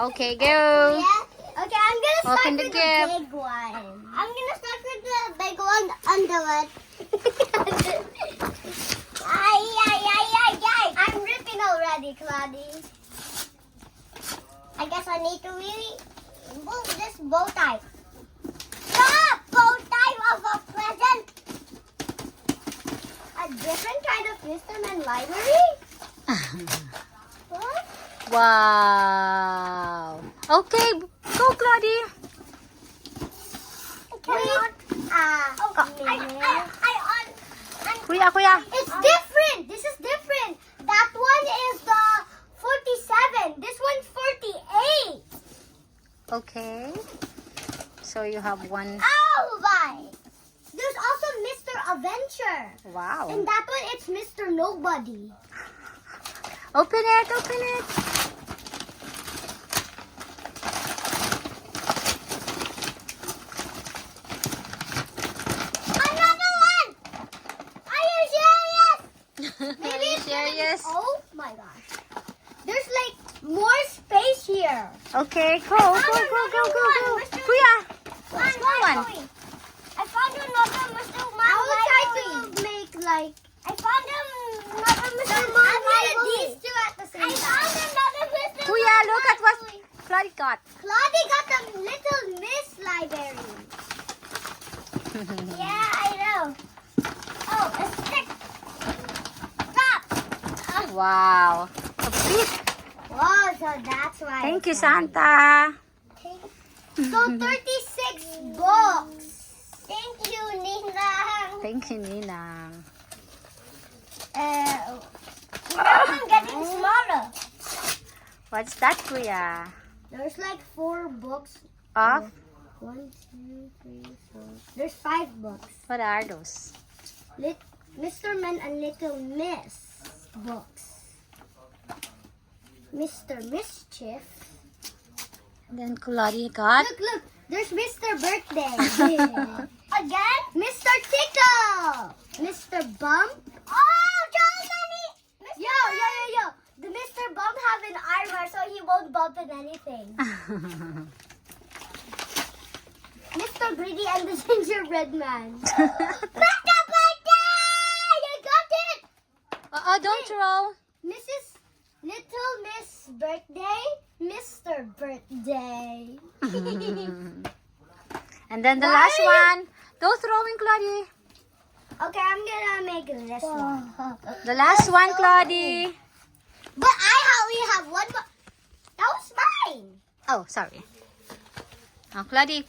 Okay, go. Yeah. Okay, I'm gonna start Open the with gift. the big one. I'm gonna start with the big one under it. Ay, ay, ay, ay, ay. I'm ripping already, Claudie. I guess I need to really move this bow tie. Stop! Bow tie of a present. A different kind of Mr. library? What? Wow. Okay, go, Claudie. Cannot. Kuya. It's different. This is different. That one is the 47. This one's 48. Okay. So you have one. Oh, right. There's also Mr. Adventure. Wow. And that one, it's Mr. Nobody. Open it. Another one. Are you serious? Are you serious? Oh my gosh. There's like more space here. Okay, go. Mr. Kuya. Small one. I found another Mr. I will try to make like. I found another Mr. I wanted these two at the same time. I found another Mr. Kuya, look at what Claudie got. Claudie got the Little Miss library. Yeah, I know. Oh, a stick. Stop. Wow. A big. Whoa, so that's why. Thank you, Santa. So 36 books. Thank you, Nina. Thank you, Ninang. Now I'm getting smaller. What's that, Kuya? There's like 4 books. Of? 1, 2, 3, 4. There's 5 books. What are those? Mr. Men and Little Miss books. Mr. Mischief. And then Claudie got. Look. There's Mr. Birthday. Again? Mr. Tickle. Mr. Bump. Oh, Johnny! Yo. The Mr. Bump have an armor so he won't bump in anything. Mr. Greedy and the Gingerbread Man. Mr. Birthday! You got it! Don't throw. Mrs. Little Miss Birthday, Mr. Birthday. And then the last one. Don't throw in, Claudie. Okay, I'm gonna make this one. The last one, Claudie. But I only have one more. That was mine. Oh, sorry. Oh, Claudie,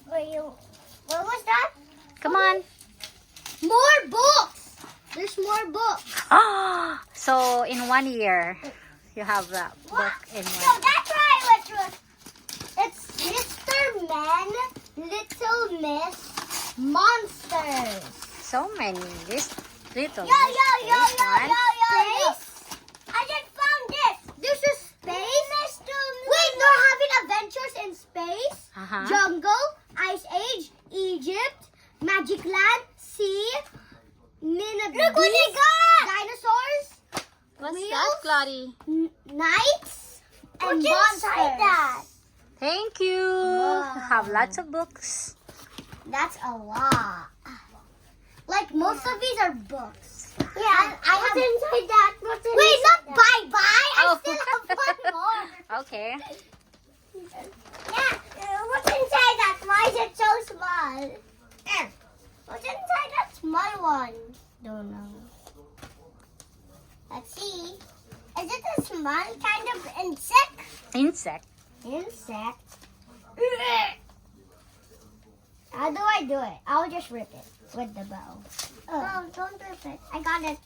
What was that? come on. More books. There's more books. So in 1 year, you have that book in So one. that's why I was. It's Mr. Men, Little Miss, Monsters. So many. This little. Yo. One. Space. I just found this. This is space. Wait, they're having adventures in space. Uh-huh. Jungle, Ice Age, Egypt, Magic Land, Sea, Look what they got! Dinosaurs, What's Wheels? that, Claudie? Knights, and monsters. Thank you. Wow. You have lots of books. That's a lot. Like most of these are books. Yeah, I have inside that. Wait, not bye-bye. I Oh. still have one more. Okay. Yeah, what's inside that? Why is it so small? What's inside that small one? Don't know. Let's see. Is it a small kind of insect? Insect. Insect. How do I do it? I'll just rip it with the bow. No, don't rip it. I got it.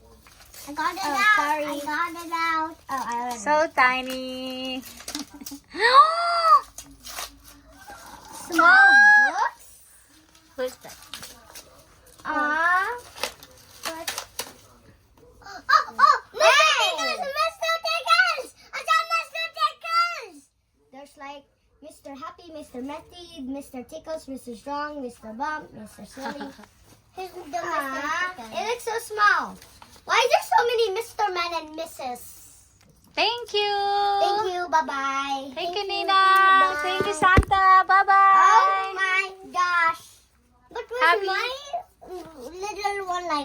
I got it out. Sorry. I got it out. Oh, I already. So tiny. Small books? Who's that? Mr. Tickles! I saw Mr. Tickles! There's like Mr. Happy, Mr. Method, Mr. Tickles, Mr. Strong, Mr. Bump, Mr. Silly. Here's the Mr. Tickles. It looks so small. Why is there so many Mr. Men and Mrs.? Thank you. Thank you. Bye-bye. Thank you, Nina. Thank you, Santa. Bye-bye. Oh my gosh. But where's Happy- my little one like